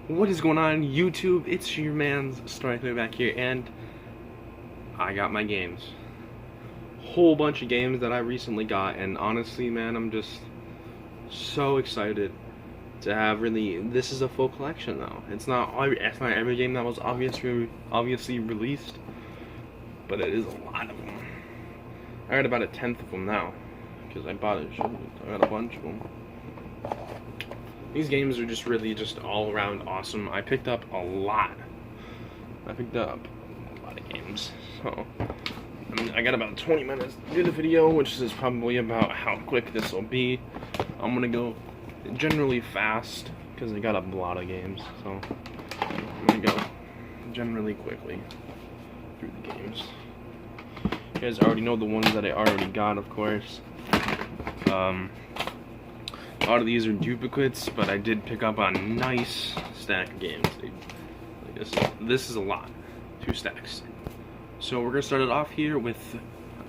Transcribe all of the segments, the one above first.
What is going on, YouTube? It's your man's Storyclear back here, and I got my games. Whole bunch of games that I recently got, and honestly, man, I'm just so excited to have this is a full collection though. It's not every game that was obviously released, but it is a lot of them. I got about a tenth of them now, because I bought it. I got a bunch of them. These games are just really all around awesome. I picked up a lot. I picked up a lot of games. So, I got about 20 minutes to do the video, which is probably about how quick this will be. I'm gonna go generally fast, because I got a lot of games. So, I'm gonna go generally quickly through the games. You guys already know the ones that I already got, of course. A lot of these are duplicates, but I did pick up a nice stack of games. This is a lot. 2 stacks. So we're gonna start it off here with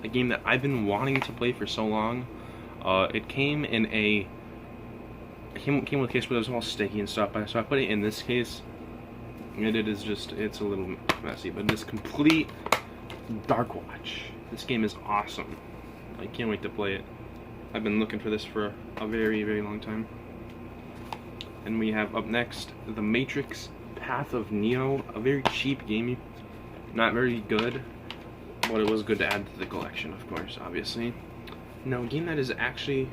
a game that I've been wanting to play for so long. It came in came with a case, but it was all sticky and stuff. So I put it in this case. And it's a little messy, but this complete Dark Watch. This game is awesome. I can't wait to play it. I've been looking for this for a very, very long time. And we have up next The Matrix Path of Neo, a very cheap game, not very good, but it was good to add to the collection, of course, obviously. Now, a game that is actually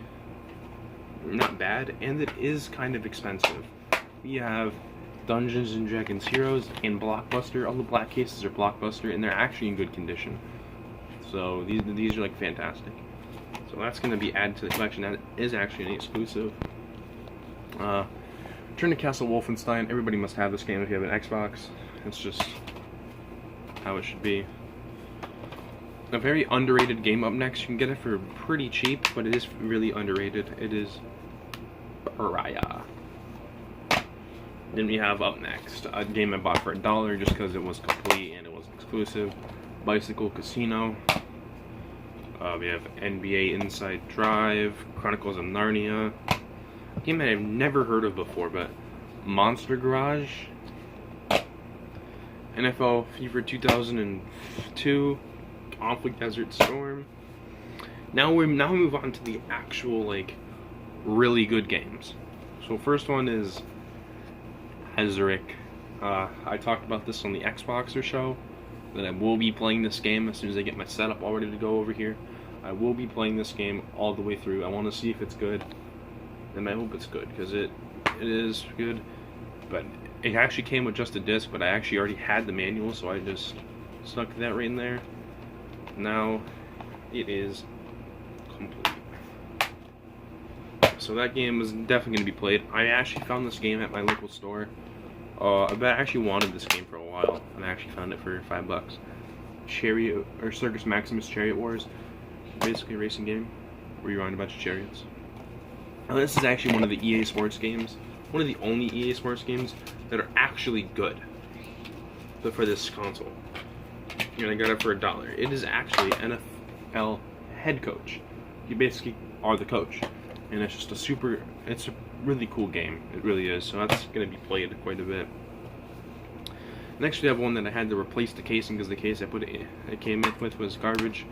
not bad, and it is kind of expensive. We have Dungeons & Dragons Heroes and Blockbuster. All the black cases are Blockbuster, and they're actually in good condition. So these are like fantastic. So that's going to be added to the collection. That is actually an exclusive. Return to Castle Wolfenstein. Everybody must have this game if you have an Xbox. It's just how it should be. A very underrated game up next. You can get it for pretty cheap, but it is really underrated. It is Pariah. Then we have up next a game I bought for $1 just because it was complete and it was exclusive. Bicycle Casino. We have NBA Inside Drive, Chronicles of Narnia, a game that I've never heard of before, but Monster Garage, NFL Fever 2002, Conflict Desert Storm. Now we move on to the actual really good games. So first one is Ezric. I talked about this on the Xboxer show, that I will be playing this game as soon as I get my setup all ready to go over here. I will be playing this game all the way through. I want to see if it's good, and I hope it's good, because it is good. But it actually came with just a disc, but I actually already had the manual, so I just stuck that right in there. Now it is complete. So that game is definitely going to be played. I actually found this game at my local store. I actually wanted this game for a while, and I actually found it for $5. Circus Maximus Chariot Wars. Basically a racing game where you ride a bunch of chariots. Now this is actually one of the EA Sports games, one of the only EA Sports games that are actually good for this console. And I got it for $1. It is actually NFL head coach. You basically are the coach, and it's just it's a really cool game. It really is. So that's going to be played quite a bit. Next we have one that I had to replace the casing because the case it came with was garbage.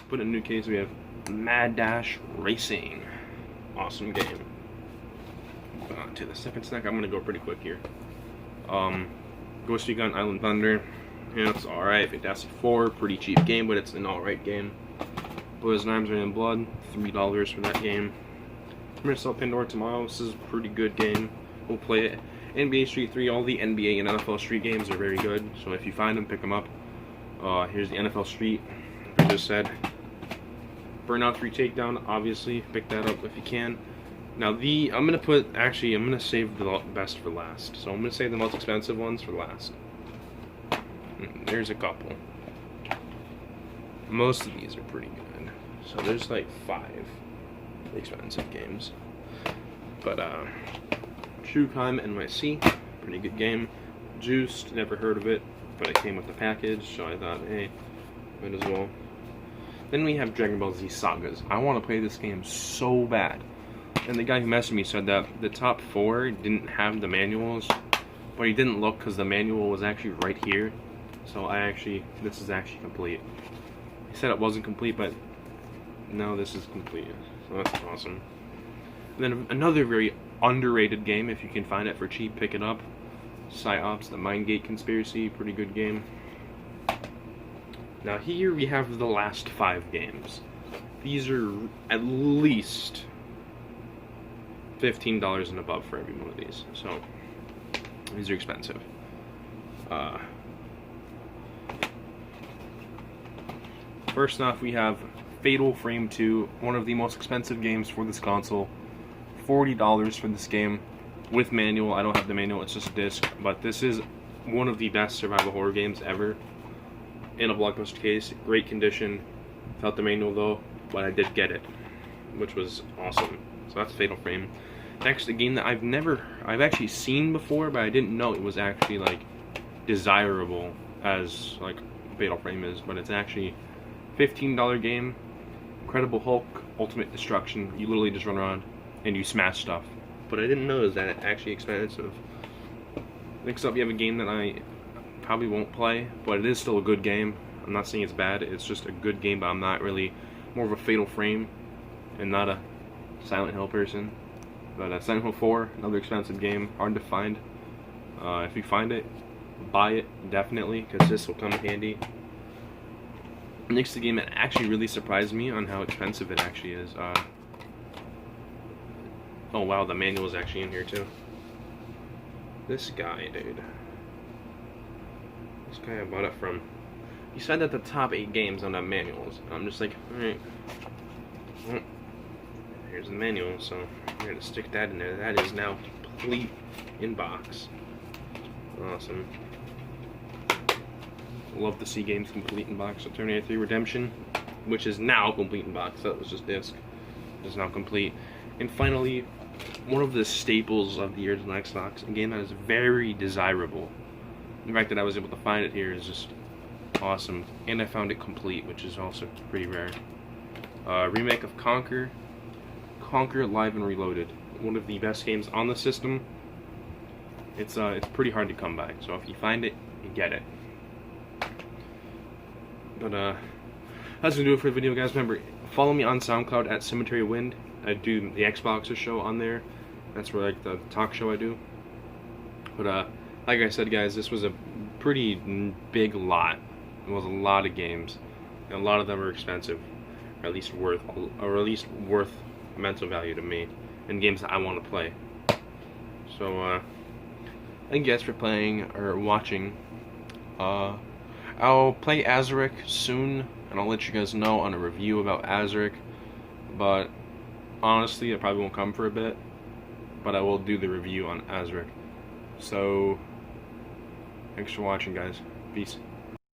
Put in a new case. We have Mad Dash Racing. Awesome game. To the second stack, I'm gonna go pretty quick here. Ghost Recon Island Thunder. Yeah, it's alright. Fantastic Four, pretty cheap game, but it's an alright game. Boys Knives Rain and Blood, $3 for that game. I'm gonna sell Pandora tomorrow. This is a pretty good game. We'll play it. NBA Street 3, all the NBA and NFL Street games are very good, so if you find them, pick them up. Here's the NFL Street, like I just said. Burnout 3 Takedown, obviously, pick that up if you can. Now I'm gonna save the best for last. So I'm gonna save the most expensive ones for last. There's a couple. Most of these are pretty good. So there's like 5 expensive games. But True Crime NYC, pretty good game. Juiced, never heard of it, but it came with the package, so I thought, hey, might as well. Then we have Dragon Ball Z Sagas. I want to play this game so bad. And the guy who messaged me said that the top 4 didn't have the manuals, but he didn't look because the manual was actually right here. So this is actually complete. He said it wasn't complete, but no, this is complete. So that's awesome. And then another very underrated game, if you can find it for cheap, pick it up. PsyOps, the Mindgate Conspiracy, pretty good game. Now here we have the last 5 games. These are at least $15 and above for every one of these. So these are expensive. First off, we have Fatal Frame 2, one of the most expensive games for this console. $40 for this game with manual. I don't have the manual, it's just a disc, but this is one of the best survival horror games ever in a Blockbuster case. Great condition. Without the manual though, but I did get it, which was awesome. So that's Fatal Frame. Next, a game that I've actually seen before, but I didn't know it was actually like desirable as like Fatal Frame is, but it's actually $15 game. Incredible Hulk Ultimate Destruction. You literally just run around and you smash stuff. But I didn't know it was that actually expensive. Next up, you have a game that I probably won't play, but it is still a good game. I'm not saying it's bad, it's just a good game, but I'm not really more of a Fatal Frame and not a Silent Hill person. But Silent Hill 4, another expensive game, hard to find. If you find it, buy it, definitely, because this will come in handy. Next, the game that actually really surprised me on how expensive it actually is. Oh wow, the manual is actually in here too. This guy, dude. This guy I bought it from. He said that the top 8 games don't have manuals. And I'm just like, alright. Well, here's the manual, so I'm going to stick that in there. That is now complete in box. Awesome. Love to see games complete in box. So Terminator 3 Redemption, which is now complete in box. That was just disc. It's now complete. And finally, one of the staples of the original Xbox, a game that is very desirable. The fact that I was able to find it here is just awesome. And I found it complete, which is also pretty rare. Remake of Conquer. Conquer Live and Reloaded. One of the best games on the system. It's pretty hard to come by. So if you find it, you get it. But that's gonna do it for the video, guys. Remember, follow me on SoundCloud at Cemetery Wind. I do the Xboxer show on there. That's where like the talk show I do. But like I said, guys, this was a pretty big lot. It was a lot of games, and a lot of them are expensive, or at least worth mental value to me, and games that I want to play. So thank you guys for playing or watching. I'll play Azeric soon, and I'll let you guys know on a review about Azeric. But honestly, it probably won't come for a bit, but I will do the review on Azeric. So thanks for watching, guys. Peace.